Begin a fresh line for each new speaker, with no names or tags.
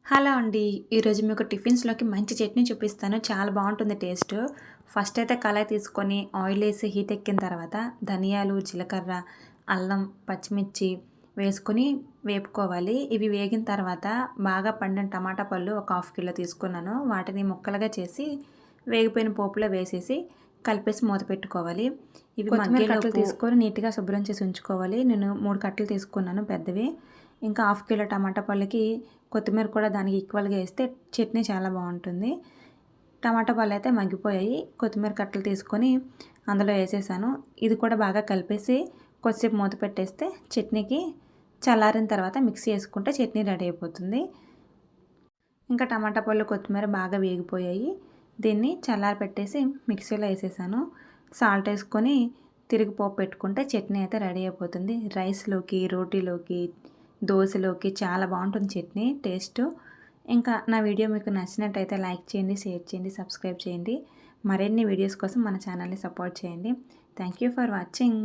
Hello అండి. ఈరోజు మీకు టిఫిన్స్‌లోకి మంచి చట్నీ చూపిస్తాను. చాలా బావుంటుంది టేస్ట్. ఫస్ట్ అయితే కళాయి తీసుకొని ఆయిల్ ఏసి హీట్ ఎక్కిన తర్వాత ధనియాలు, జీలకర్ర, అల్లం, పచ్చిమిర్చి వేసుకొని వేపుకోవాలి. ఇవి వేగిన తర్వాత బాగా పండిన టమాటా పళ్ళు ఒక హాఫ్ కిలో తీసుకున్నాను. వాటిని ముక్కలుగా చేసి వేగిపోయిన పోపులో వేసేసి కలిపేసి మూత పెట్టుకోవాలి. ఇవి కొత్తిమీర కట్టలు తీసుకొని నీట్‌గా శుభ్రం చేసి ఉంచుకోవాలి. నేను 3 కట్టలు తీసుకున్నాను పెద్దవి. ఇంకా హాఫ్ కిలో టమాటా పళ్ళకి కొత్తిమీర కూడా దానికి ఈక్వల్‌గా ఏస్తే చట్నీ చాలా బావుంటుంది. టమాటా పళ్ళైతే మగ్గిపోయాయి. కొత్తిమీర కట్టలు తీసుకొని అందులో ఏసేసాను. ఇది కూడా బాగా కలిపేసి కొద్దిసేపు మూత పెట్టేస్తే చట్నీకి చల్లారిన తర్వాత మిక్సీ యేసుకుంటే చట్నీ రెడీ అయిపోతుంది. ఇంకా టమాటా పళ్ళు, కొత్తిమీర బాగా వేగిపోయాయి. దీన్ని చల్లారి పెట్టేసి మిక్సీలో ఏసేసాను. సాల్ట్ ఏసుకొని తిరిగి పోపు పెట్టుకుంటే చట్నీ అయితే రెడీ అయిపోతుంది. రైస్‌లోకి, రోటీలోకి, దోసలోకి చాలా బావుంటుంది చట్నీ టేస్టు. ఇంకా నా వీడియో మీకు నచ్చినట్టయితే లైక్ చేయండి, షేర్ చేయండి, సబ్స్క్రైబ్ చేయండి. మరిన్ని వీడియోస్ కోసం మన ఛానల్‌ని సపోర్ట్ చేయండి. Thank you for watching.